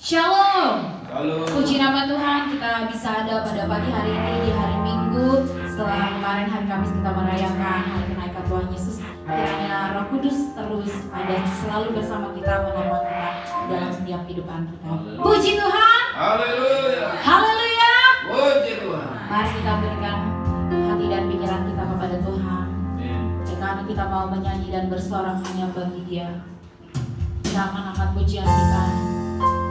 Shalom. Halo. Puji nama Tuhan, kita bisa ada pada pagi hari ini di hari Minggu. Setelah kemarin hari Kamis kita merayakan hari kenaikan Tuhan Yesus. Kiranya Roh Kudus terus ada selalu bersama kita, menolong kita dalam setiap kehidupan kita. Puji Tuhan. Haleluya. Haleluya. Puji Tuhan. Mari kita berikan hati dan pikiran kita kepada Tuhan. Karena kita mau menyanyi dan bersorak hanya bagi Dia. Kita akan angkat pujian kita,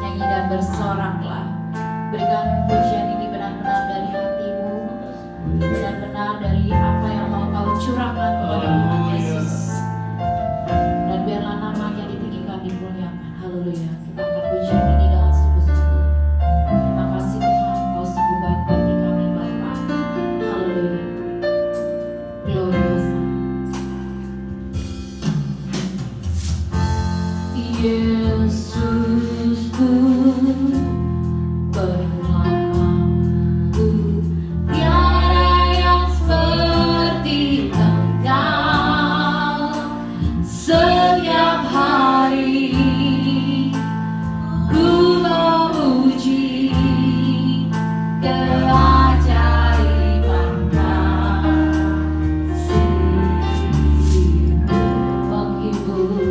nyanyi dan bersoraklah. Berikan pujian ini benar-benar dari hatimu, benar-benar dari apa yang mau kau curahkan kepada Tuhan Yesus. Dan biarlah namanya ditinggikan, dimuliakan. Haleluya. Kita angkat pujian ini dengan sungguh-sungguh. Terima kasih Tuhan, kau sungguh baik bagi kami Bapa. Haleluya. Gloriosa. Yesusku, penyelamatku, tiada yang seperti Engkau. Setiap hari ku memuji keajaiban kasih-Mu menghibur.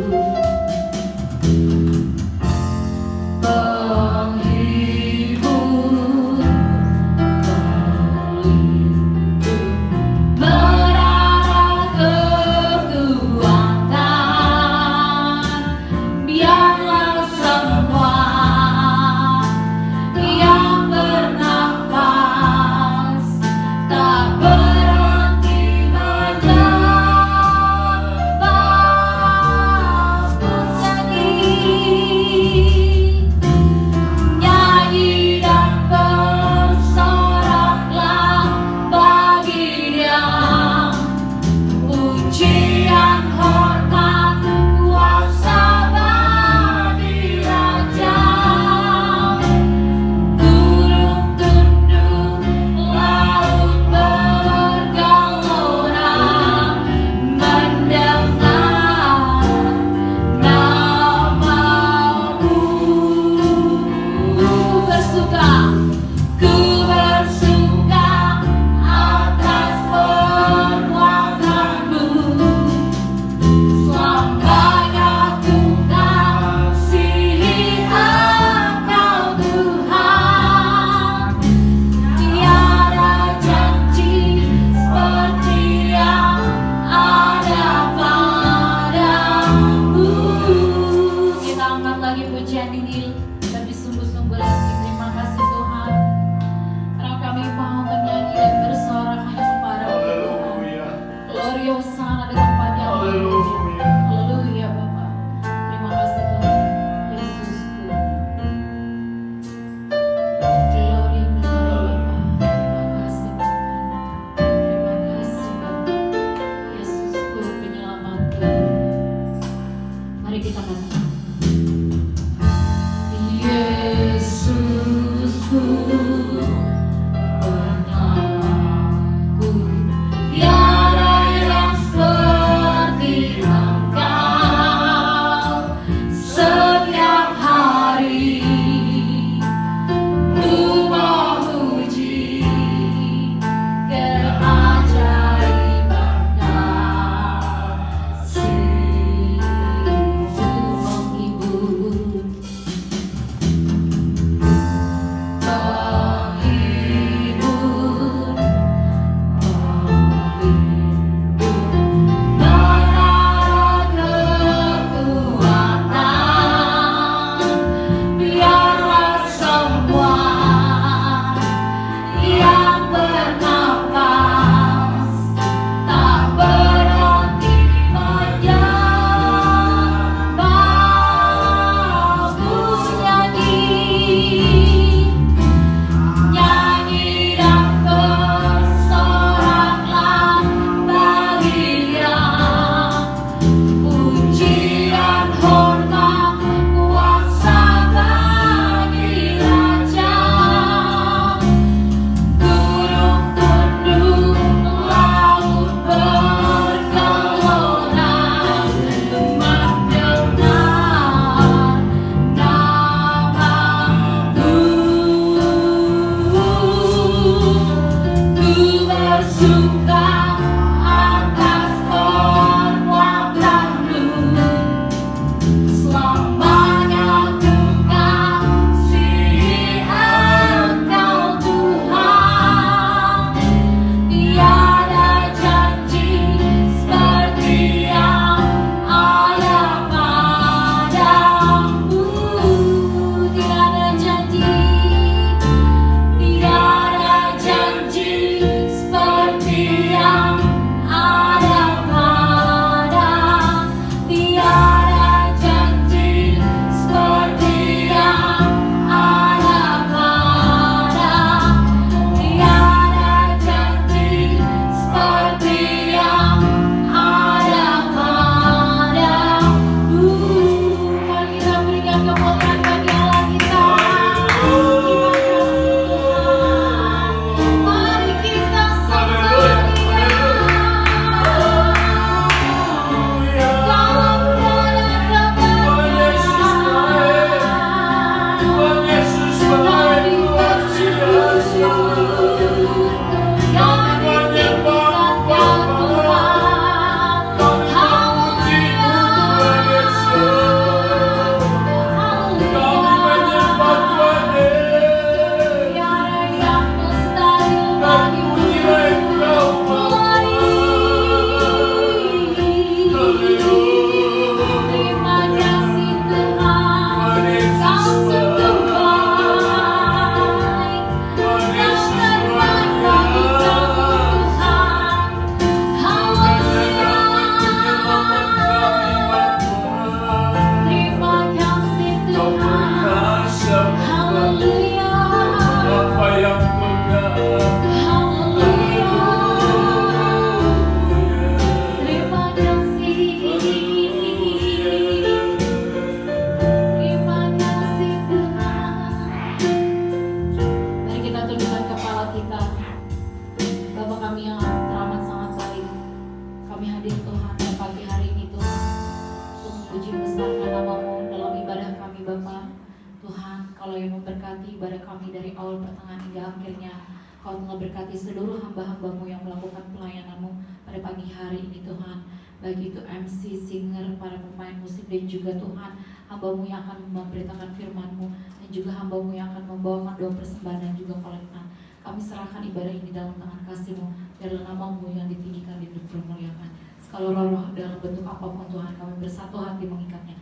hingga akhirnya Kau telah berkati seluruh hamba-hamba-Mu yang melakukan pelayanan-Mu pada pagi hari ini Tuhan. Baik itu MC, singer, para pemain musik, dan juga Tuhan hamba-Mu yang akan memberitakan firman-Mu, dan juga hamba-Mu yang akan membawakan doa persembahan dan juga kolektan. Kami serahkan ibadah ini dalam tangan kasih-Mu, biarlah nama-Mu yang ditinggikan dan dipermuliakan. Segala roh dalam bentuk apapun Tuhan, kami bersatu hati mengikatnya,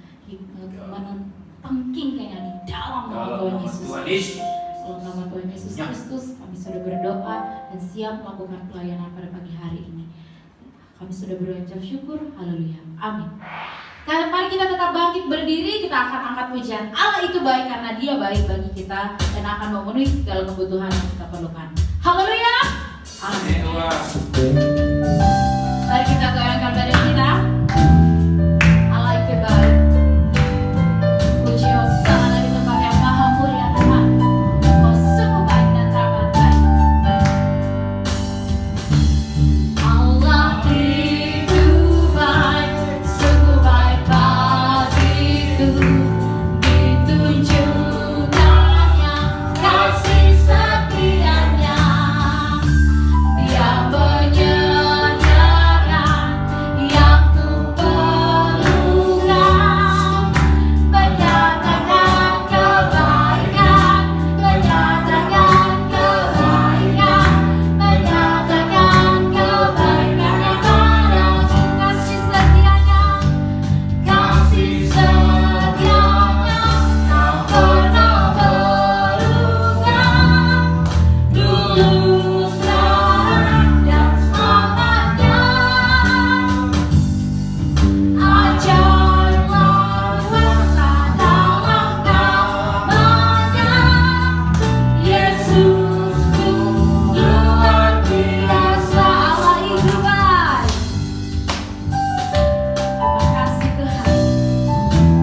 menentangkingkannya di dalam nama Tuhan Yesus. Dalam nama Tuhan Yesus Kristus, kami sudah berdoa dan siap melakukan pelayanan pada pagi hari ini. Kami sudah berucap syukur, haleluya, amin. Mari kita tetap bangkit berdiri, kita akan angkat pujian Allah itu baik karena Dia baik bagi kita dan akan memenuhi segala kebutuhan yang kita perlukan. Haleluya, amin. Mari kita goyangkan badan kita. Allah itu baik. Puji Hosana di tempat yang maha mulia Tuhan. Kau sungguh baik dan teramat baik. Allah itu baik, sungguh baik bagiku. Ditunjukkannya kasih setianya. Dia menyediakan yang ku perlukan, menyatakan kebaikan, menyatakan kebaikan, menyatakan kebaikan yang padaku. Kasih setianya, kasih setianya tak pernah berubah. Dulu, sekarang, dan selamanya. Ajarlah kuasa dalam namanya. Yesusku luar biasa, Allah itu baik. Terima kasih Tuhan,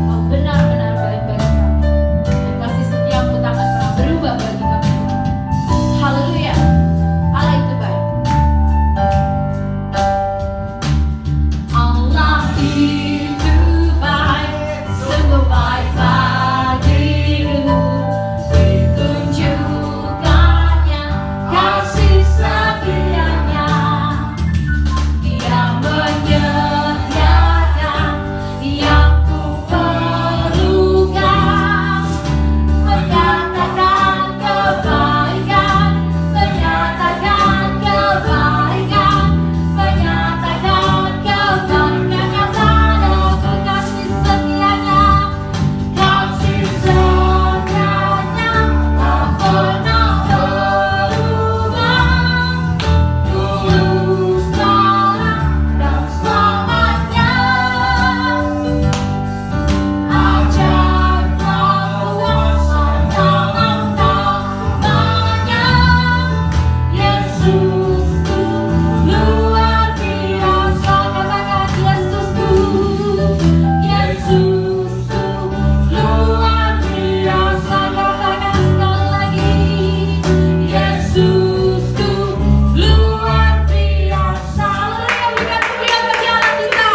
Kau benar-benar baik bagi kami, dan kasih setiamu tak akan pernah berubah bagi kami. Haleluya, Allah itu baik. Allah itu baik, sungguh baik bagiku. Ditunjukkannya kasih setianya. Dia menyediakan yang ku perlukan, menyatakan kebaikan, menyatakan kebaikan, menyatakan kebaikan yang padaku. Kasih setianya, kasih setianya tak pernah berubah. Dulu, sekarang, dan selamanya. Ajarlah kuasa dalam namanya. Yesusku luar biasa, katakan Yesusku. Yesusku luar biasa, katakan sekali lagi. Yesusku luar biasa. Haleluya, berikan kemuliaan bagi Allah kita.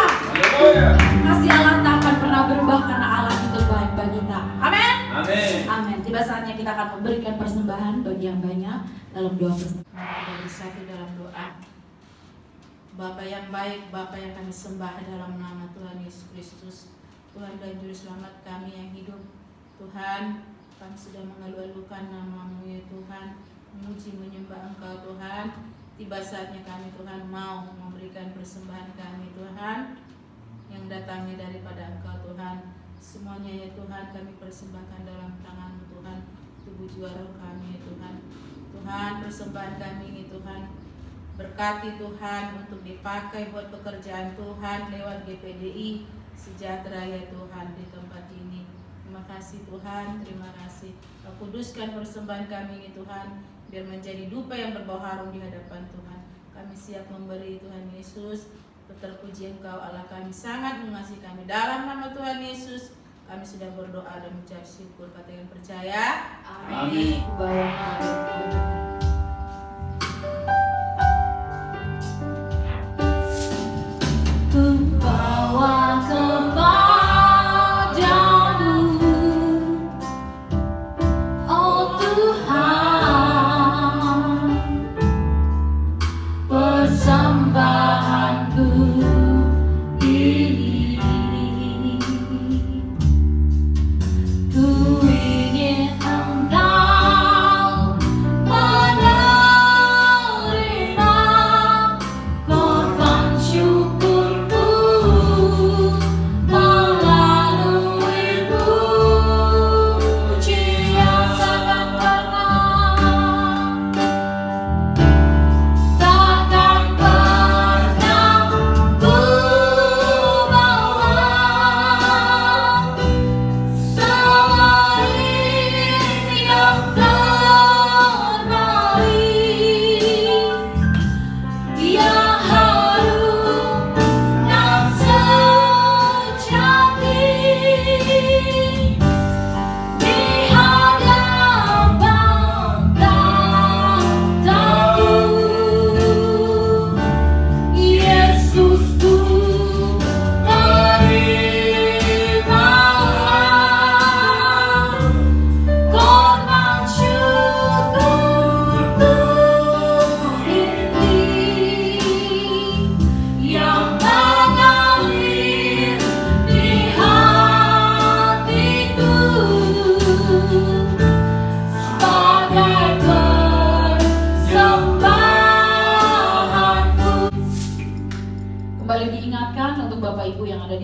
Kasih Allah tak akan pernah berubah karena Allah itu baik bagi kita. Amin. Amin. Tiba saatnya kita akan memberikan persembahan bagi yang banyak dalam doa persembahan. Kita bersatu dalam doa. Bapa yang baik, Bapa yang kami sembah dalam nama Tuhan Yesus Kristus, Tuhan dan Juru Selamat kami yang hidup. Tuhan, kami sudah mengeluh-elukan nama-Mu ya Tuhan, memuji menyembah Engkau Tuhan. Tiba saatnya kami Tuhan mau memberikan persembahan kami Tuhan, yang datangnya daripada Engkau Tuhan. Semuanya ya Tuhan kami persembahkan dalam tangan-Mu Tuhan, tubuh jiwa roh kami ya Tuhan. Tuhan, persembahan kami ini Tuhan, berkati Tuhan untuk dipakai buat pekerjaan Tuhan lewat GPDI Sejahtera ya Tuhan di tempat ini. Terima kasih Tuhan, terima kasih. Kau kuduskan persembahan kami ini Tuhan, biar menjadi dupa yang berbau harum di hadapan Tuhan. Kami siap memberi Tuhan Yesus. Terpuji Engkau Allah kami, sangat mengasihi kami. Dalam nama Tuhan Yesus kami sudah berdoa dan mengucap syukur. Katakan percaya. Amin. Ku bawa kepadamu, oh Tuhan.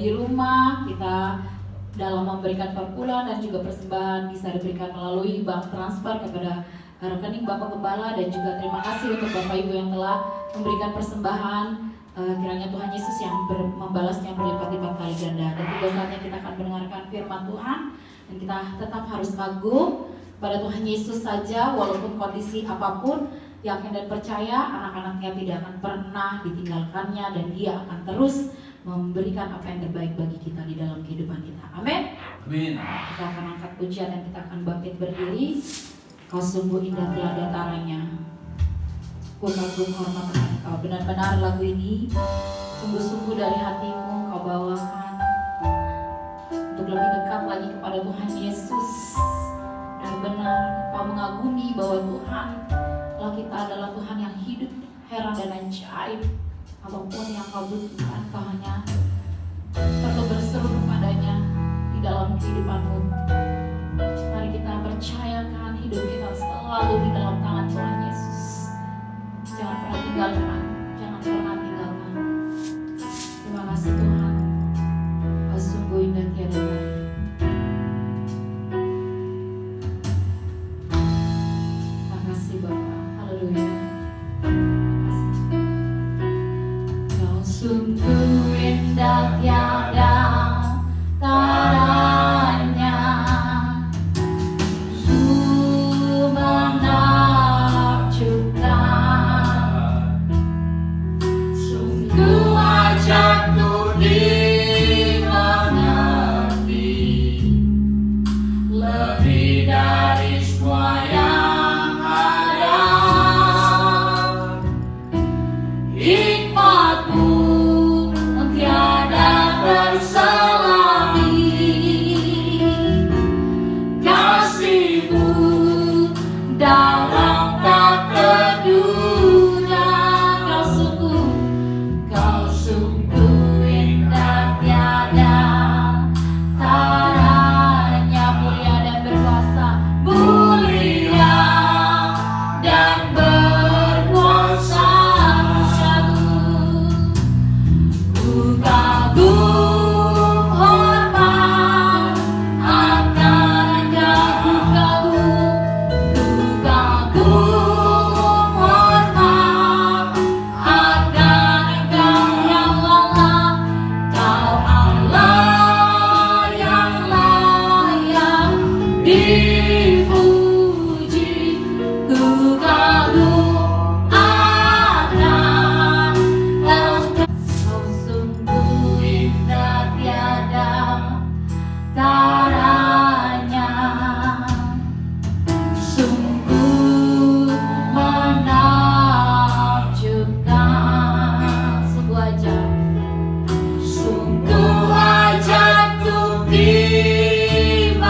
di rumah, kita dalam memberikan perpuluhan dan juga persembahan bisa diberikan melalui bank transfer kepada rekening Bapak Gembala, dan juga terima kasih untuk Bapak Ibu yang telah memberikan persembahan. Kiranya Tuhan Yesus yang membalasnya berlipat-lipat kali ganda. Dan tiba saatnya kita akan mendengarkan firman Tuhan, dan kita tetap harus kagum pada Tuhan Yesus saja walaupun kondisi apapun. Yakin dan percaya anak-anaknya tidak akan pernah ditinggalkannya, dan dia akan terus memberikan apa yang terbaik bagi kita di dalam kehidupan kita. Amin. Amin. Kita akan angkat pujian dan kita akan bangkit berdiri. Kau sungguh indah tiada taranya, ku kagum hormat akan Kau. Benar-benar lagu ini sungguh-sungguh dari hatimu Kau bawakan untuk lebih dekat lagi kepada Tuhan Yesus. Benar-benar Kau mengagumi bahwa Tuhan Allah kita adalah Tuhan yang hidup, heran dan ajaib. Apapun yang Kau butuhkan, Kau hanya perlu berseru kepadanya di dalam kehidupanmu. Mari kita percayakan hidup kita selalu di dalam tangan Tuhan Yesus. Jangan pernah tinggalkan, jangan pernah tinggalkan. Terima kasih Tuhan, Kau sungguh indah tiada tara. Terima kasih Bapa, haleluya. Kau sungguh indah tiada taranya, menakjubkan, sungguh ajaib untuk dimengerti, lebih dari semua yang ada. Hikmat-Mu tiada terselami, kasih-Mu dalam tak terduga. Kau sungguh indah tiada taranya, mulia dan berkuasa, mulia dan berkuasa. Ku kagum hormat akan Engkau, ku kagum hormat akan Engkau yang Allah. Kau Allah yang layak dipuji, ku kagum akan Engkau. Kau sungguh indah tiada taranya, sungguh menakjubkan, sungguh ajaib untuk dimengerti,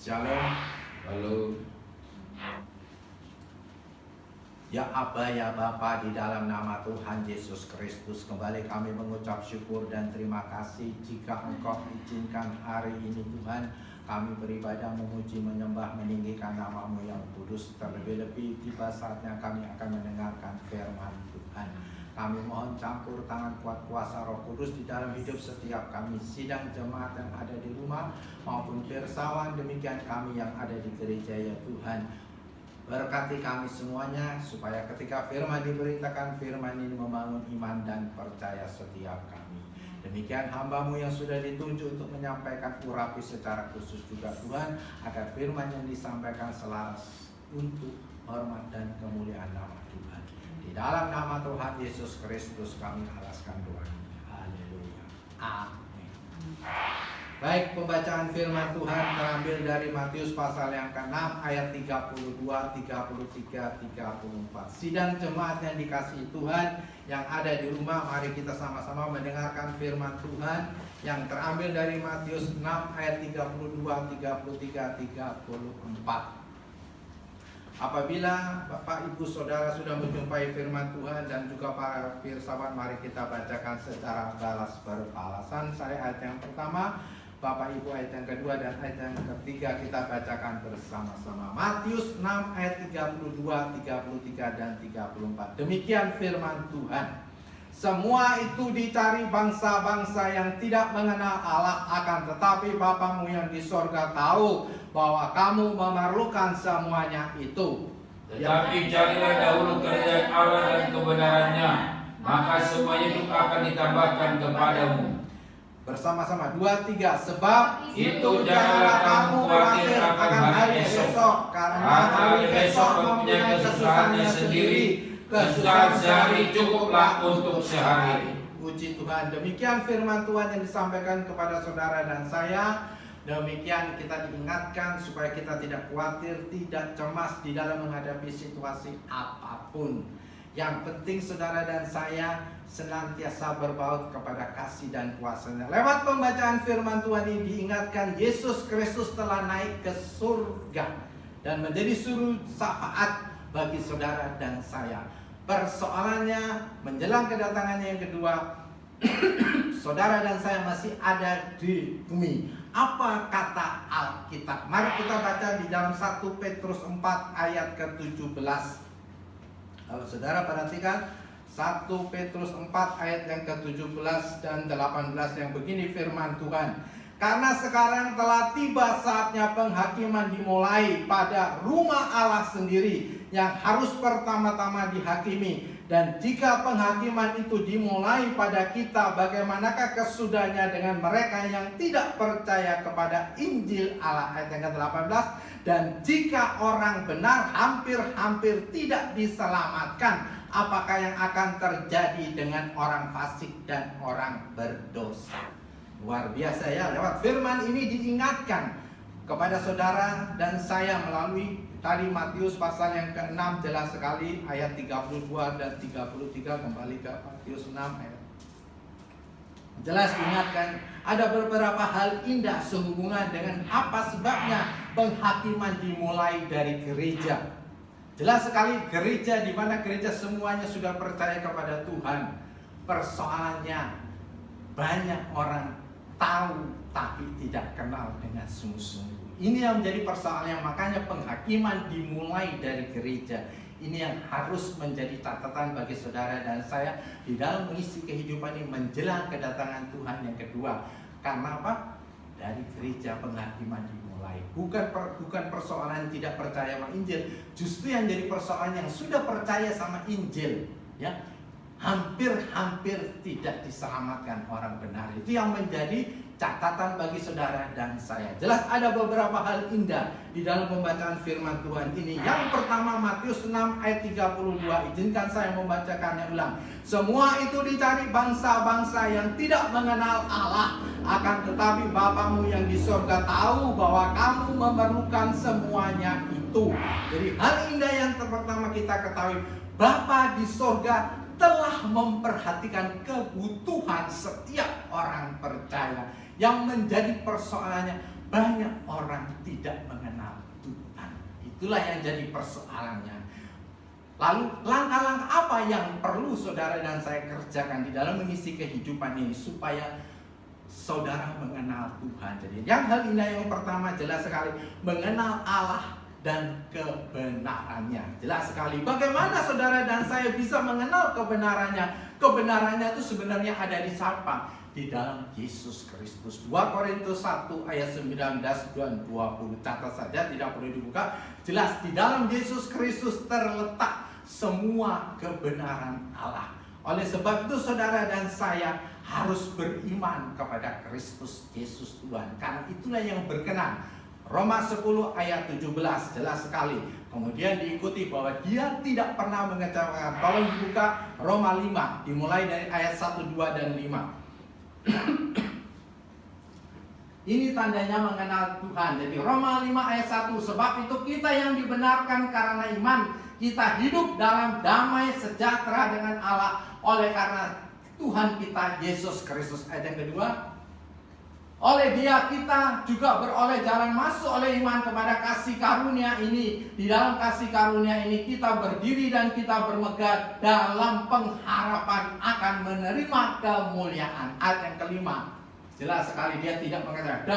Shalom. Halo. Ya Aba, ya Bapa, di dalam nama Tuhan Yesus Kristus, kembali kami mengucap syukur dan terima kasih jika Engkau izinkan hari ini Tuhan kami beribadah, memuji, menyembah, meninggikan nama-Mu yang kudus. Terlebih-lebih tiba saatnya kami akan mendengarkan firman Tuhan. Kami mohon campur tangan kuat kuasa Roh Kudus di dalam hidup setiap kami, sidang jemaat yang ada di rumah maupun pirsawan, demikian kami yang ada di gereja ya Tuhan. Berkati kami semuanya supaya ketika firman diberitakan, firman ini membangun iman dan percaya setiap kami. Demikian hamba-Mu yang sudah ditunjuk untuk menyampaikan, urapi secara khusus juga Tuhan, agar firman yang disampaikan selaras untuk hormat dan kemuliaan nama Tuhan. Di dalam nama Tuhan Yesus Kristus kami alaskan doa ini. Haleluya. Amin. Baik, pembacaan firman Tuhan terambil dari Matius pasal yang ke-6 ayat 32, 33, 34. Sidang jemaat yang dikasihi Tuhan yang ada di rumah, mari kita sama-sama mendengarkan firman Tuhan yang terambil dari Matius 6 ayat 32, 33, 34. Apabila Bapak Ibu Saudara sudah menjumpai firman Tuhan dan juga para pirsawan, mari kita bacakan secara balas beralasan. Saya ayat yang pertama, Bapak Ibu ayat yang kedua, dan ayat yang ketiga kita bacakan bersama-sama. Matius 6 ayat 32, 33 dan 34. Demikian firman Tuhan. Semua itu dicari bangsa-bangsa yang tidak mengenal Allah, akan tetapi Bapamu yang di sorga tahu bahwa kamu memerlukan semuanya itu. Tetapi carilah dahulu kerajaan Allah dan kebenarannya, maka semuanya itu akan ditambahkan kepadamu. Bersama-sama 2, 3. Sebab Itu janganlah kamu khawatir akan hari esok, karena hari esok mempunyai kesusahannya sendiri. Kesusahan sehari cukuplah untuk sehari. Puji Tuhan. Demikian firman Tuhan yang disampaikan kepada saudara dan saya. Demikian kita diingatkan supaya kita tidak khawatir, tidak cemas di dalam menghadapi situasi apapun. Yang penting saudara dan saya senantiasa berbaut kepada kasih dan kuasa-Nya. Lewat pembacaan firman Tuhan ini diingatkan Yesus Kristus telah naik ke surga dan menjadi suru syafaat bagi saudara dan saya. Persoalannya menjelang kedatangannya yang kedua, saudara dan saya masih ada di bumi. Apa kata Alkitab? Mari kita baca di dalam 1 Petrus 4 ayat ke-17. Kalau saudara perhatikan 1 Petrus 4 ayat yang ke-17 dan 18 yang begini firman Tuhan. Karena sekarang telah tiba saatnya penghakiman dimulai pada rumah Allah sendiri yang harus pertama-tama dihakimi. Dan jika penghakiman itu dimulai pada kita, bagaimanakah kesudahnya dengan mereka yang tidak percaya kepada Injil Allah? Ayat yang ke-18. Dan jika orang benar hampir-hampir tidak diselamatkan, apakah yang akan terjadi dengan orang fasik dan orang berdosa? Luar biasa ya, lewat firman ini diingatkan kepada saudara dan saya melalui tadi Matius pasal yang ke-6 jelas sekali ayat 32 dan 33. Kembali ke Matius 6 ayat. Jelas diingatkan ada beberapa hal indah sehubungan dengan apa sebabnya penghakiman dimulai dari gereja. Jelas sekali gereja di mana gereja semuanya sudah percaya kepada Tuhan. Persoalannya banyak orang tahu tapi tidak kenal dengan sungguh-sungguh. Ini yang menjadi persoalannya, makanya penghakiman dimulai dari gereja. Ini yang harus menjadi catatan bagi saudara dan saya di dalam mengisi kehidupan ini menjelang kedatangan Tuhan yang kedua. Karena apa? Dari gereja penghakiman dimulai. Bukan persoalan tidak percaya sama Injil, justru yang jadi persoalan yang sudah percaya sama Injil, ya. Hampir-hampir tidak diselamatkan orang benar. Itu yang menjadi catatan bagi saudara dan saya. Jelas ada beberapa hal indah di dalam pembacaan firman Tuhan ini. Yang pertama Matius 6 ayat 32. Izinkan saya membacakannya ulang. Semua itu dicari bangsa-bangsa yang tidak mengenal Allah, akan tetapi Bapamu yang di surga tahu bahwa kamu memerlukan semuanya itu. Jadi hal indah yang pertama kita ketahui, Bapa di surga telah memperhatikan kebutuhan setiap orang percaya. Yang menjadi persoalannya, banyak orang tidak mengenal Tuhan. Itulah yang jadi persoalannya. Lalu langkah-langkah apa yang perlu saudara dan saya kerjakan di dalam mengisi kehidupan ini supaya saudara mengenal Tuhan? Jadi yang hal ini yang pertama jelas sekali, mengenal Allah dan kebenarannya. Jelas sekali. Bagaimana saudara dan saya bisa mengenal kebenarannya? Kebenarannya itu sebenarnya ada di siapa? Di dalam Yesus Kristus. 2 Korintus 1 ayat 19 dan 20. Catat saja, tidak perlu dibuka. Jelas di dalam Yesus Kristus terletak semua kebenaran Allah. Oleh sebab itu saudara dan saya harus beriman kepada Kristus Yesus Tuhan. Karena itulah yang berkenan. Roma 10 ayat 17 jelas sekali. Kemudian diikuti bahwa dia tidak pernah mengecewakan. Tolong dibuka Roma 5 dimulai dari ayat 1, 2 dan 5. Ini tandanya mengenal Tuhan. Jadi Roma 5 ayat 1, sebab itu kita yang dibenarkan karena iman, kita hidup dalam damai sejahtera dengan Allah oleh karena Tuhan kita Yesus Kristus. Ayat yang kedua, oleh dia kita juga beroleh jalan masuk oleh iman kepada kasih karunia ini. Di dalam kasih karunia ini kita berdiri dan kita bermegah dalam pengharapan akan menerima kemuliaan. Ayat yang kelima, jelas sekali dia tidak mengecewakan.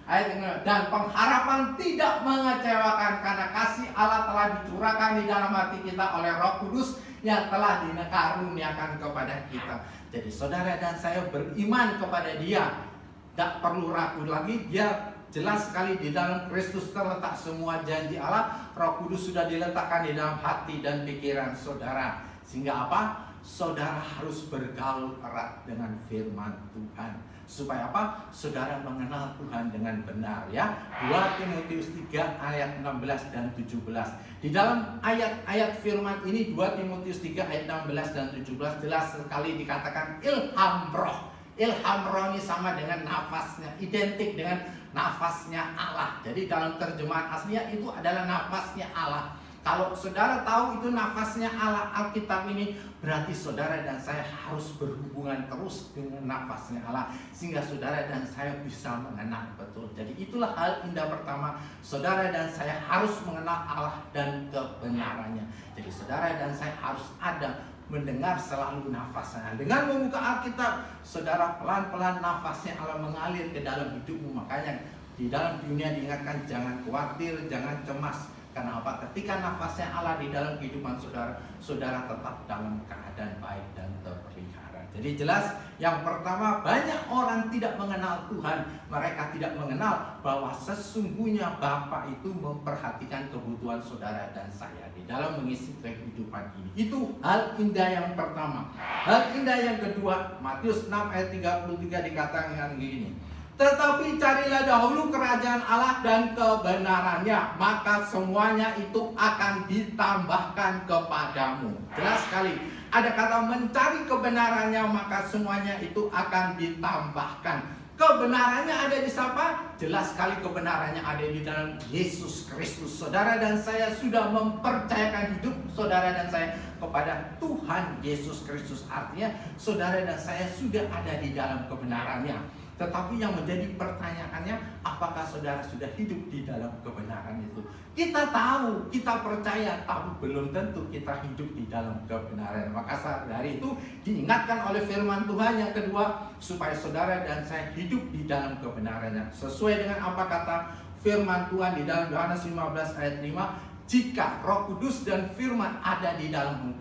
Ayat yang kelima, dan pengharapan tidak mengecewakan karena kasih Allah telah dicurahkan di dalam hati kita oleh Roh Kudus yang telah dikaruniakan kepada kita. Jadi saudara dan saya beriman kepada dia. Tak perlu ragu lagi, dia jelas sekali di dalam Kristus terletak semua janji Allah. Roh Kudus sudah diletakkan di dalam hati dan pikiran saudara. Sehingga apa? Saudara harus bergaul erat dengan firman Tuhan. Supaya apa? Saudara mengenal Tuhan dengan benar ya. 2 Timotius 3 ayat 16 dan 17. Di dalam ayat-ayat firman ini 2 Timotius 3 ayat 16 dan 17 jelas sekali dikatakan ilham roh. Ilham roh ini sama dengan nafasnya, identik dengan nafasnya Allah. Jadi dalam terjemahan aslinya itu adalah nafasnya Allah. Kalau saudara tahu itu nafasnya Allah Alkitab ini, berarti saudara dan saya harus berhubungan terus dengan nafasnya Allah, sehingga saudara dan saya bisa mengenal betul. Jadi itulah hal indah pertama, saudara dan saya harus mengenal Allah dan kebenarannya. Jadi saudara dan saya harus ada mendengar selalu nafasnya. Dengan membuka Alkitab, saudara pelan-pelan nafasnya Allah mengalir ke dalam hidupmu. Makanya di dalam dunia diingatkan jangan khawatir, jangan cemas. Karena apa? Ketika nafasnya Allah di dalam kehidupan saudara, saudara tetap dalam keadaan baik dan terpelihara. Jadi jelas yang pertama, banyak orang tidak mengenal Tuhan. Mereka tidak mengenal bahwa sesungguhnya Bapa itu memperhatikan kebutuhan saudara dan saya di dalam mengisi kehidupan ini. Itu hal indah yang pertama. Hal indah yang kedua, Matius 6 ayat 33 dikatakan begini. Tetapi carilah dahulu kerajaan Allah dan kebenarannya, maka semuanya itu akan ditambahkan kepadamu. Jelas sekali, ada kata mencari kebenarannya, maka semuanya itu akan ditambahkan. Kebenarannya ada di siapa? Jelas sekali kebenarannya ada di dalam Yesus Kristus. Saudara dan saya sudah mempercayakan hidup saudara dan saya kepada Tuhan Yesus Kristus. Artinya saudara dan saya sudah ada di dalam kebenarannya. Tetapi yang menjadi pertanyaannya, apakah saudara sudah hidup di dalam kebenaran itu? Kita tahu, kita percaya, tapi belum tentu kita hidup di dalam kebenaran. Maka saat dari itu diingatkan oleh firman Tuhan yang kedua, supaya saudara dan saya hidup di dalam kebenarannya. Sesuai dengan apa kata firman Tuhan di dalam Yohanes 15 ayat 5, jika Roh Kudus dan firman ada di dalam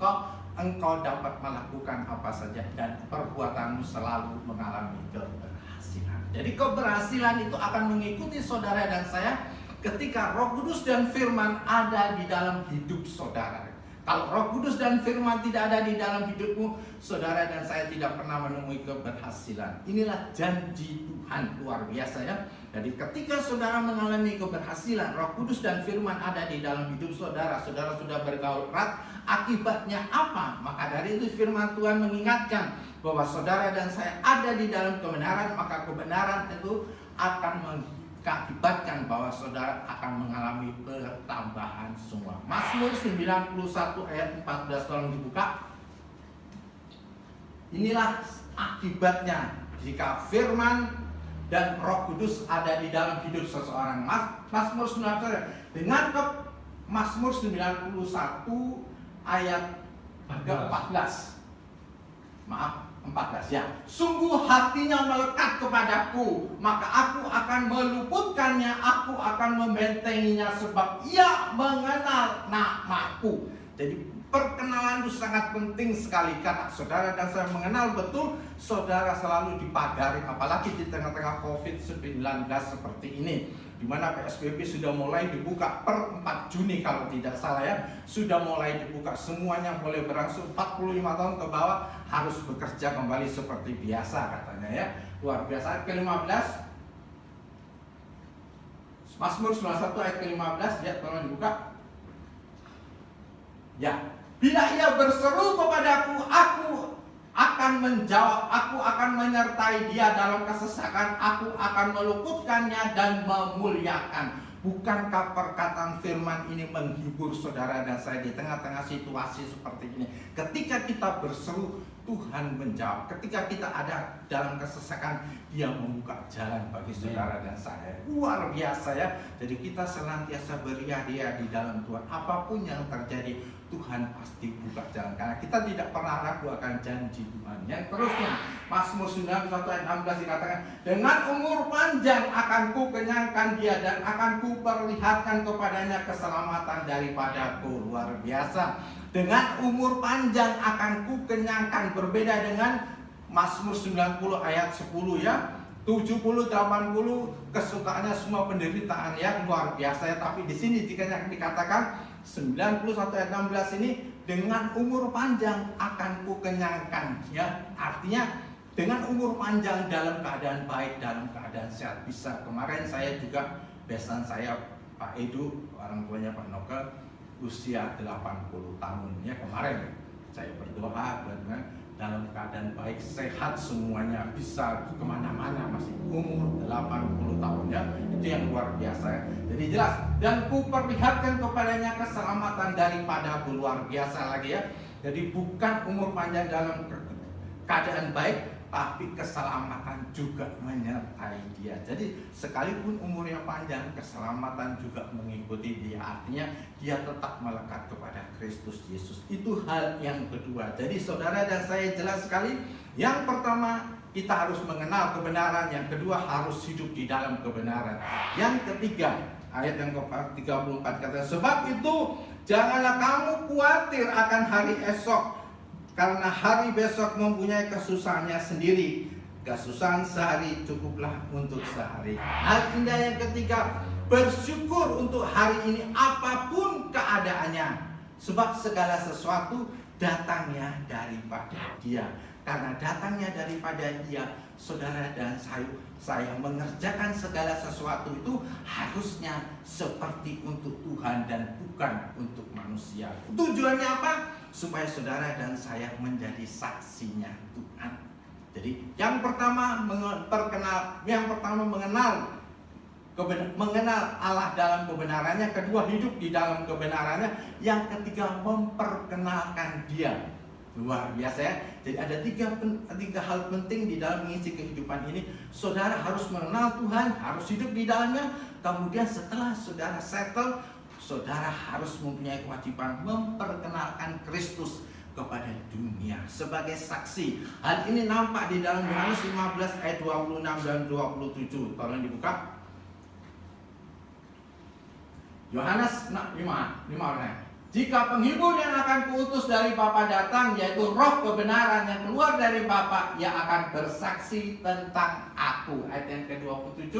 engkau dapat melakukan apa saja dan perbuatanmu selalu mengalami keberhasilan. Jadi keberhasilan itu akan mengikuti saudara dan saya ketika Roh Kudus dan firman ada di dalam hidup saudara. Kalau Roh Kudus dan firman tidak ada di dalam hidupmu, saudara dan saya tidak pernah menemui keberhasilan. Inilah janji Tuhan luar biasa ya. Jadi ketika saudara mengalami keberhasilan, Roh Kudus dan firman ada di dalam hidup saudara, saudara sudah bergaul erat, akibatnya apa? Maka dari itu firman Tuhan mengingatkan bahwa saudara dan saya ada di dalam kebenaran, maka kebenaran itu akan mengakibatkan bahwa saudara akan mengalami pertambahan semua. Mazmur 91 ayat 14 tolong dibuka. Inilah akibatnya jika firman dan Roh Kudus ada di dalam hidup seseorang. Mazmur 91 dengan Mazmur 91 ayat 14. Maaf, 14 ya. Sungguh hatinya melekat kepadaku, maka aku akan meluputkannya, aku akan membentenginya, sebab ia mengenal namaku. Jadi perkenalan itu sangat penting sekali, karena saudara dan saya mengenal betul saudara selalu dipagari, apalagi di tengah-tengah COVID-19 seperti ini, di mana PSBB sudah mulai dibuka per 4 Juni kalau tidak salah ya, sudah mulai dibuka, semuanya boleh berangsur 45 tahun ke bawah harus bekerja kembali seperti biasa katanya ya. Luar biasa. Ayat ke-15 Mazmur 91 ayat ke-15 ya, tolong dibuka ya. Bila ia berseru kepadaku, aku akan menjawab, aku akan menyertai dia dalam kesesakan, aku akan meluputkannya dan memuliakan. Bukankah perkataan firman ini menghibur saudara dan saya di tengah-tengah situasi seperti ini? Ketika kita berseru, Tuhan menjawab. Ketika kita ada dalam kesesakan, Dia membuka jalan bagi saudara dan saya. Luar biasa ya. Jadi kita senantiasa beriah-riah di dalam Tuhan. Apapun yang terjadi, Tuhan pasti buka jalan. Karena kita tidak pernah ragu akan janji Tuhan. Yang terusnya, Mazmur 91 ayat 16 dikatakan, dengan umur panjang akan ku kenyangkan dia, dan akan ku perlihatkan kepadanya keselamatan daripadaku. Luar biasa. Dengan umur panjang akan ku kenyangkan. Berbeda dengan Mazmur 90 ayat 10 ya. 70, 80 kesukaannya semua penderitaan ya, luar biasa ya. Tapi di sini dikatakan 91 ayat 16 ini, dengan umur panjang akan ku kenyangkan ya. Artinya dengan umur panjang dalam keadaan baik, dalam keadaan sehat. Bisa kemarin saya juga, besan saya Pak Edu, orang tuanya Pak Nokel, usia 80 tahun ya. Kemarin saya berdoa benar dalam keadaan baik, sehat semuanya, bisa kemana-mana, masih umur 80 tahun ya. Itu yang luar biasa ya. Jadi jelas, dan ku perlihatkan kepadanya keselamatan daripadaku. Luar biasa lagi ya. Jadi bukan umur panjang dalam keadaan baik, tapi keselamatan juga menyertai dia. Jadi sekalipun umurnya panjang, keselamatan juga mengikuti dia. Artinya dia tetap melekat kepada Kristus Yesus. Itu hal yang kedua. Jadi saudara dan saya jelas sekali. Yang pertama, kita harus mengenal kebenaran. Yang kedua, harus hidup di dalam kebenaran. Yang ketiga, ayat yang ke-34 kata, sebab itu janganlah kamu khawatir akan hari esok, karena hari besok mempunyai kesusahannya sendiri. Kesusahan sehari cukuplah untuk sehari. Hal indah yang ketiga, bersyukur untuk hari ini apapun keadaannya, sebab segala sesuatu datangnya daripada Dia. Karena datangnya daripada Dia, saudara dan saya mengerjakan segala sesuatu itu harusnya seperti untuk Tuhan dan bukan untuk manusia. Tujuannya apa? Supaya saudara dan saya menjadi saksinya Tuhan. Jadi yang pertama mengenal Allah dalam kebenarannya, kedua hidup di dalam kebenarannya, yang ketiga memperkenalkan Dia. Luar biasa ya. Jadi ada tiga hal penting di dalam mengisi kehidupan ini. Saudara harus mengenal Tuhan, harus hidup di dalamnya. Kemudian setelah saudara settle, saudara harus mempunyai kewajiban memperkenalkan Kristus kepada dunia sebagai saksi. Hal ini nampak di dalam Yohanes 15 ayat 26 dan 27. Tolong dibuka. Yohanes 5 orang. Jika penghibur yang akan kuutus dari Bapa datang, yaitu Roh kebenaran yang keluar dari Bapa, ia akan bersaksi tentang aku. Ayat yang ke-27.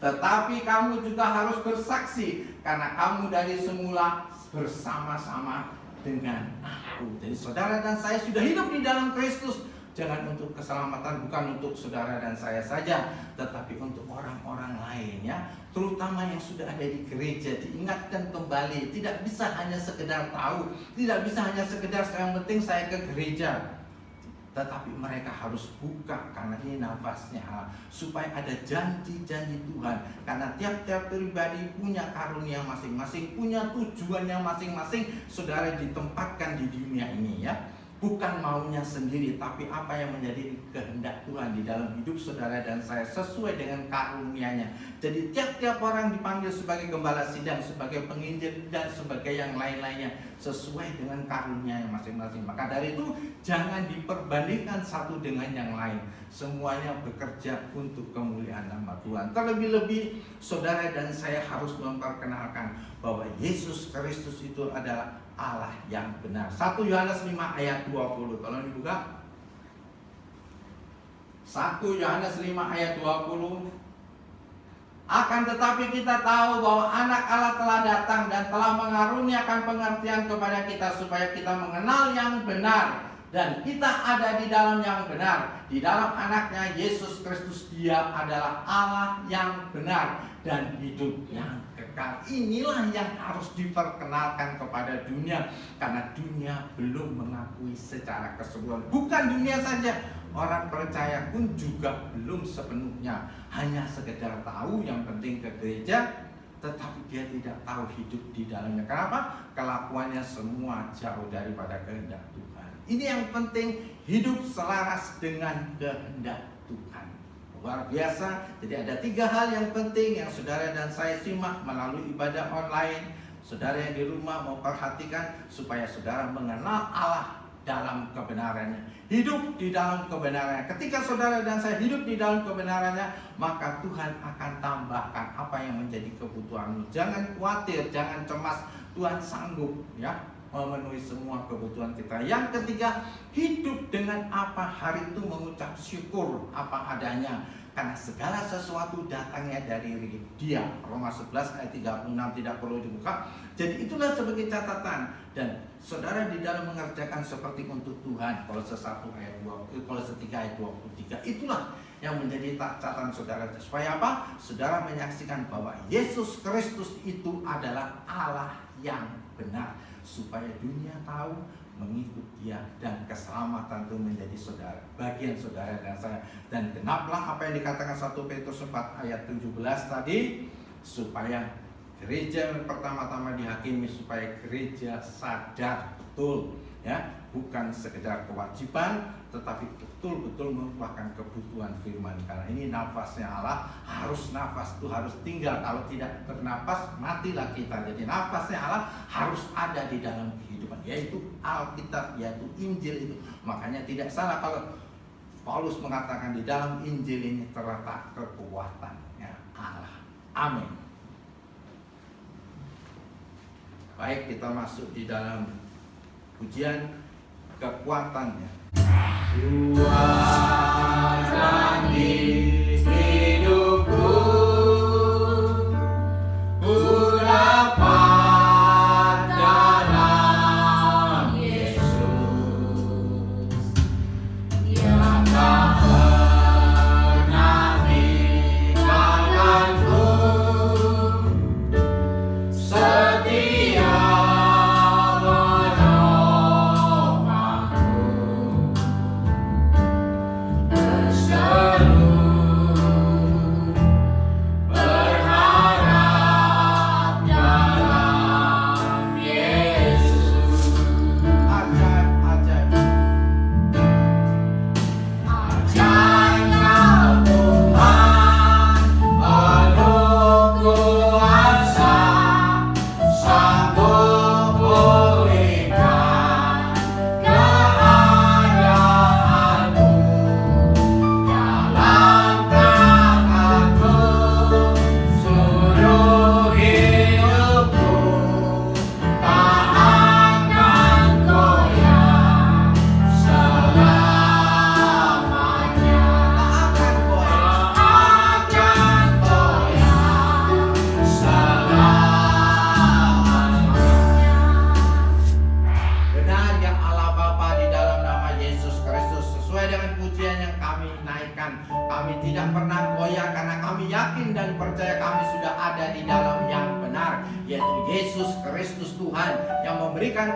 Tetapi kamu juga harus bersaksi, karena kamu dari semula bersama-sama dengan aku. Jadi saudara dan saya sudah hidup di dalam Kristus. Jangan untuk keselamatan, bukan untuk saudara dan saya saja, tetapi untuk orang-orang lain ya. Terutama yang sudah ada di gereja, diingatkan kembali. Tidak bisa hanya sekedar tahu, tidak bisa hanya sekedar yang penting saya ke gereja. Tetapi mereka harus buka, karena ini nafasnya Allah, supaya ada janji-janji Tuhan. Karena tiap-tiap pribadi punya karunia masing-masing, punya tujuannya masing-masing. Saudara ditempatkan di dunia ini ya. bukan maunya sendiri, tapi apa yang menjadi kehendak Tuhan di dalam hidup saudara dan saya sesuai dengan karunia-Nya. Jadi tiap-tiap orang dipanggil sebagai gembala sidang, sebagai penginjil, dan sebagai yang lain-lainnya sesuai dengan karunia yang masing-masing. Maka dari itu jangan diperbandingkan satu dengan yang lain. Semuanya bekerja untuk kemuliaan nama Tuhan. Terlebih-lebih saudara dan saya harus memperkenalkan bahwa Yesus Kristus itu adalah Allah yang benar. 1 Yohanes 5 ayat 20. Tolong dibuka. 1 Yohanes 5 ayat 20. Akan tetapi kita tahu bahwa anak Allah telah datang dan telah mengaruniakan pengertian kepada kita supaya kita mengenal yang benar dan kita ada di dalam yang benar. Di dalam anaknya Yesus Kristus, Dia adalah Allah yang benar dan hidup yang kekal. Inilah yang harus diperkenalkan kepada dunia, karena dunia belum mengakui secara keseluruhan. Bukan dunia saja, orang percaya pun juga belum sepenuhnya. Hanya sekedar tahu yang penting ke gereja, tetapi dia tidak tahu hidup di dalamnya. Kenapa? Kelakuannya semua jauh daripada kehendak Tuhan. Ini yang penting, hidup selaras dengan kehendak Tuhan. Luar biasa. Jadi ada 3 hal yang penting yang saudara dan saya simak melalui ibadah online. Saudara yang di rumah mau perhatikan supaya saudara mengenal Allah dalam kebenarannya, hidup di dalam kebenarannya. Ketika saudara dan saya hidup di dalam kebenarannya, maka Tuhan akan tambahkan apa yang menjadi kebutuhanmu. Jangan khawatir, jangan cemas, Tuhan sanggup ya memenuhi semua kebutuhan kita. Yang ketiga, hidup dengan apa hari itu mengucap syukur apa adanya, karena segala sesuatu datangnya dari Dia. Roma 11 ayat 36 tidak perlu dibuka. Jadi itulah sebagai catatan. Dan saudara di dalam mengerjakan seperti untuk Tuhan. Kolose 1 ayat 2, Kolose 3 ayat 23. Itulah yang menjadi catatan saudara. Supaya apa? Saudara menyaksikan bahwa Yesus Kristus itu adalah Allah yang benar. Supaya dunia tahu, mengikut Dia, dan keselamatan itu menjadi saudara, bagian saudara dan saya. Dan genaplah apa yang dikatakan 1 Petrus 4 ayat 17 tadi, supaya gereja yang pertama-tama dihakimi, supaya gereja sadar betul ya, bukan sekedar kewajiban, tetapi betul-betul merupakan kebutuhan firman. Karena ini nafasnya Allah, harus nafas itu harus tinggal. Kalau tidak bernafas, matilah kita. Jadi nafasnya Allah harus ada di dalam kehidupan, yaitu Alkitab, yaitu Injil itu. Makanya tidak salah kalau Paulus mengatakan di dalam Injil ini terletak kekuatannya Allah. Amin. Baik, kita masuk di dalam pujian kekuatannya. Tuhan di hidupku, dapat dalam Yesus, Dia tak pernah meninggalkanku, setia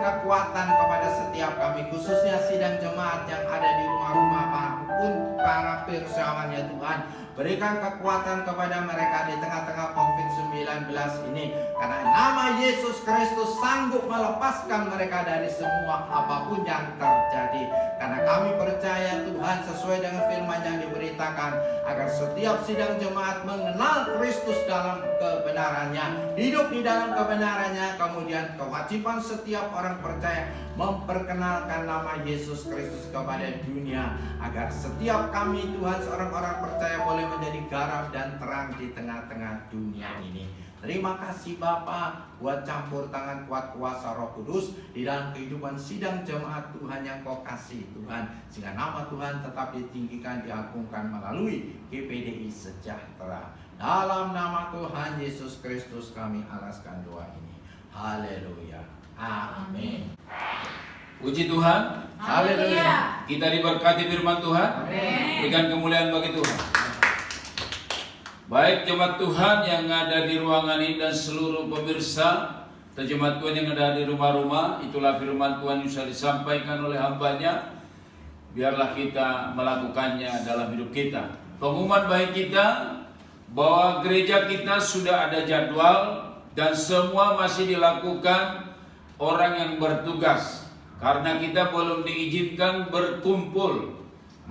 kekuatan kepada setiap kami, khususnya sidang jemaat yang ada di rumah-rumah maupun para persawan ya Tuhan. Berikan kekuatan kepada mereka di tengah-tengah COVID-19 ini. Karena nama Yesus Kristus sanggup melepaskan mereka dari semua apapun yang terjadi. Karena kami percaya Tuhan sesuai dengan firman yang diberitakan, agar setiap sidang jemaat mengenal Kristus dalam kebenarannya, hidup di dalam kebenarannya. Kemudian kewajiban setiap orang percaya memperkenalkan nama Yesus Kristus kepada dunia, agar setiap kami Tuhan seorang-orang percaya boleh menjadi garam dan terang di tengah-tengah dunia ini. Terima kasih Bapa buat campur tangan kuat kuasa Roh Kudus di dalam kehidupan sidang jemaat Tuhan yang Kau kasih Tuhan, sehingga nama Tuhan tetap ditinggikan, diagungkan melalui GPDI Sejahtera. Dalam nama Tuhan Yesus Kristus kami alaskan doa ini. Haleluya. Amin. Puji Tuhan. Haleluya. Kita diberkati firman Tuhan. Amin. Berikan kemuliaan bagi Tuhan. Baik jemaat Tuhan yang ada di ruangan ini dan seluruh pemirsa dan jemaat Tuhan yang ada di rumah-rumah, itulah firman Tuhan yang bisa disampaikan oleh hambanya. Biarlah kita melakukannya dalam hidup kita. Pengumuman baik kita bahwa gereja kita sudah ada jadwal dan semua masih dilakukan orang yang bertugas. Karena kita belum diizinkan berkumpul,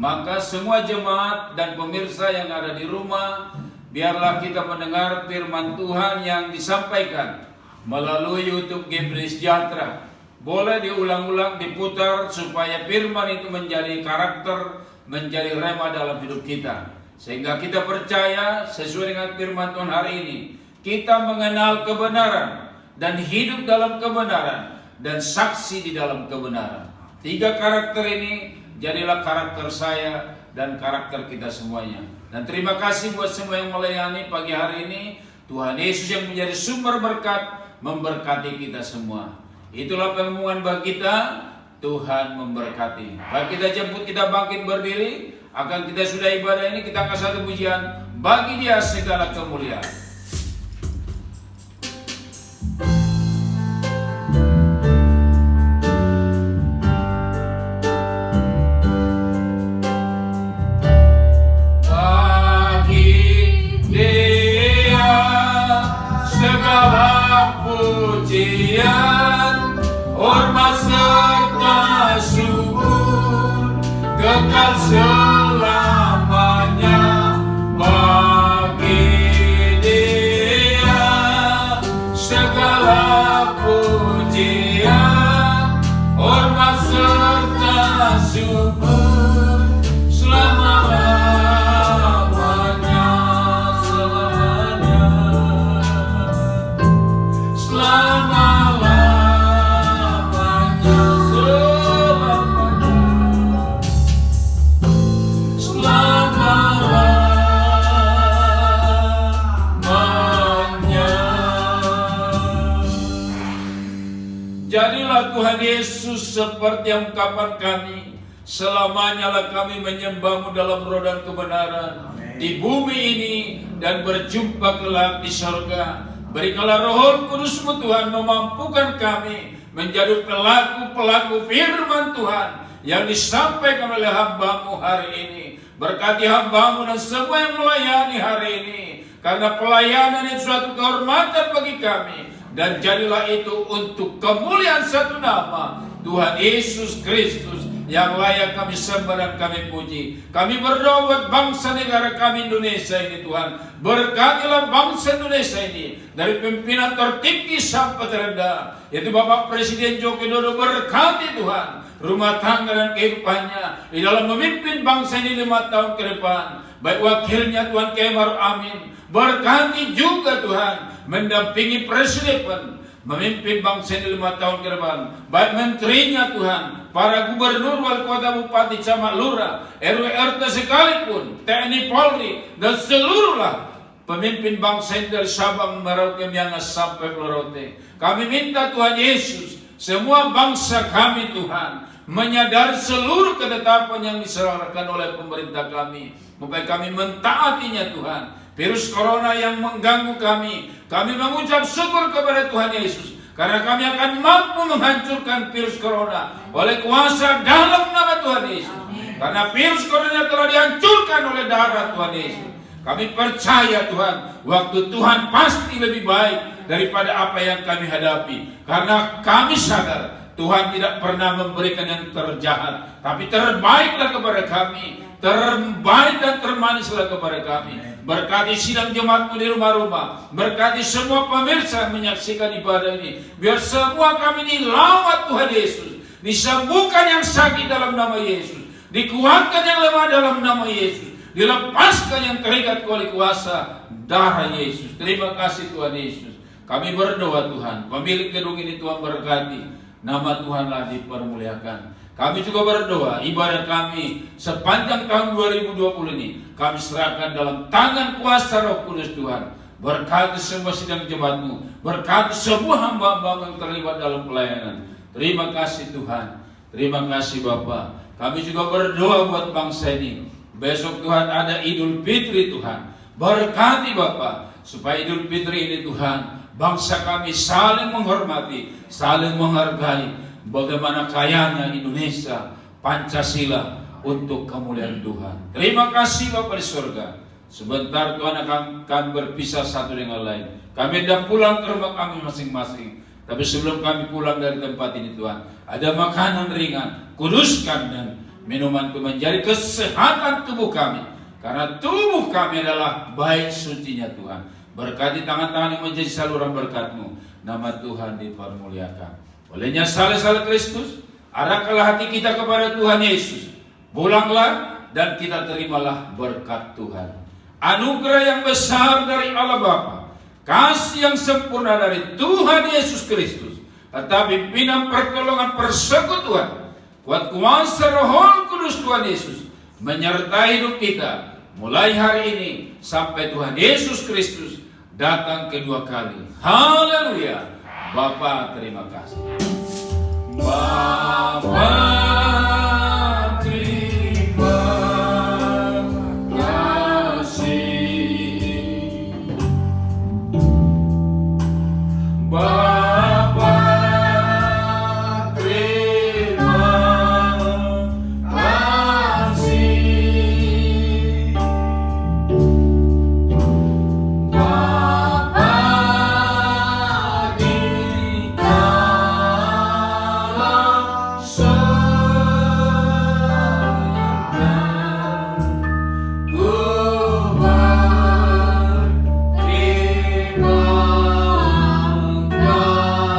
maka semua jemaat dan pemirsa yang ada di rumah, biarlah kita mendengar firman Tuhan yang disampaikan melalui YouTube GPDI Sejahtera. Boleh diulang-ulang, diputar supaya firman itu menjadi karakter, menjadi rema dalam hidup kita. Sehingga kita percaya sesuai dengan firman Tuhan hari ini, kita mengenal kebenaran dan hidup dalam kebenaran dan saksi di dalam kebenaran. 3 karakter ini jadilah karakter saya dan karakter kita semuanya. Dan terima kasih buat semua yang melayani pagi hari ini. Tuhan Yesus yang menjadi sumber berkat memberkati kita semua. Itulah pengumuman bagi kita. Tuhan memberkati. Baik, kita jemput, kita bangkit berdiri. Akan kita sudah ibadah ini, kita angkat satu pujian. Bagi Dia segala kemuliaan. Hormat serta syukur kekal selamanya bagi Dia. Segala pujian, hormat serta syukur selama-lamanya, selama-lamanya. Jadilah Tuhan Yesus seperti yang ungkapan kami, selamanya lah kami menyembah-Mu dalam roh dan kebenaran. Amen. Di bumi ini dan berjumpa kelak di surga. Berikanlah Roh Kudus-Mu Tuhan memampukan kami menjadi pelaku-pelaku firman Tuhan yang disampaikan oleh hamba-Mu hari ini. Berkati hamba-Mu dan semua yang melayani hari ini, karena pelayanan itu suatu kehormatan bagi kami. Dan jadilah itu untuk kemuliaan satu nama Tuhan Yesus Kristus yang layak kami sembah dan kami puji. Kami berdoa buat bangsa negara kami Indonesia ini Tuhan. Berkatilah bangsa Indonesia ini dari pimpinan tertinggi sampai terendah, yaitu Bapak Presiden Joko Widodo. Berkati Tuhan rumah tangga dan kehidupannya di dalam memimpin bangsa ini 5 tahun ke depan. Baik wakilnya Tuhan Kiai Maruf Amin, berkati juga Tuhan mendampingi presiden memimpin bangsa ini 5 tahun ke depan. Baik menterinya Tuhan, para gubernur, wali kota, bupati, camat, lurah, RW, RT sekalipun, TNI, Polri, dan seluruhlah pemimpin bangsa ini dari Sabang, Merauke, Miangas sampai Pulau. Kami minta Tuhan Yesus, semua bangsa kami Tuhan menyadari seluruh ketetapan yang diserahkan oleh pemerintah kami, supaya kami mentaatinya Tuhan. Virus corona yang mengganggu kami mengucap syukur kepada Tuhan Yesus, karena kami akan mampu menghancurkan virus corona oleh kuasa dalam nama Tuhan Yesus. Karena virus corona telah dihancurkan oleh darah Tuhan Yesus. Kami percaya Tuhan, waktu Tuhan pasti lebih baik daripada apa yang kami hadapi. Karena kami sadar Tuhan tidak pernah memberikan yang terjahat, tapi terbaiklah kepada kami, terbaik dan termanislah kepada kami. Berkati sidang jemaatmu di rumah-rumah, berkati semua pemirsa yang menyaksikan ibadah ini. Biar semua kami dilawat Tuhan Yesus, disembuhkan yang sakit dalam nama Yesus, dikuatkan yang lemah dalam nama Yesus, dilepaskan yang terikat oleh kuasa darah Yesus. Terima kasih Tuhan Yesus. Kami berdoa Tuhan, pemilik gedung ini Tuhan berkati, nama Tuhanlah dipermuliakan. Kami juga berdoa, ibadah kami sepanjang tahun 2020 ini kami serahkan dalam tangan kuasa Roh Kudus Tuhan. Berkati semua sidang jemaatmu, berkati semua hamba-hamba yang terlibat dalam pelayanan. Terima kasih Tuhan, terima kasih Bapa. Kami juga berdoa buat bangsa ini. Besok Tuhan ada Idul Fitri Tuhan. Berkati Bapa, supaya Idul Fitri ini Tuhan, bangsa kami saling menghormati, saling menghargai bagaimana kayanya Indonesia, Pancasila untuk kemuliaan Tuhan. Terima kasih Bapa di surga. Sebentar Tuhan akan berpisah satu dengan lain. Kami hendak pulang ke rumah kami masing-masing. Tapi sebelum kami pulang dari tempat ini Tuhan, ada makanan ringan, kuduskan dan minuman itu menjadi kesehatan tubuh kami. Karena tubuh kami adalah baik sucinya Tuhan. Berkati tangan-tangan yang menjadi saluran berkat-Mu. Nama Tuhan dipermuliakan. Olehnya saleh-saleh Kristus, arahkanlah hati kita kepada Tuhan Yesus. Pulanglah dan kita terimalah berkat Tuhan. Anugerah yang besar dari Allah Bapa, kasih yang sempurna dari Tuhan Yesus Kristus, tetapi pimpinan pertolongan persekutuan, kuat kuasa Roh Kudus Tuhan Yesus menyertai hidup kita mulai hari ini sampai Tuhan Yesus Kristus datang kedua kali. Haleluya. Bapa terima kasih. Bapa terima kasih. Bapa terima kasih. Bapa di dalam surga, ku berterima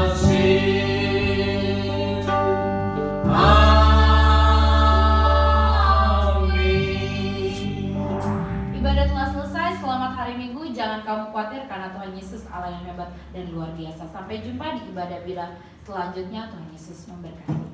kasih. Amin. Ibadah telah selesai. Selamat hari Minggu. Jangan kamu khawatir karena Tuhan Yesus Allah yang hebat dan luar biasa. Sampai jumpa di ibadah bila selanjutnya. Tuhan Yesus memberkati.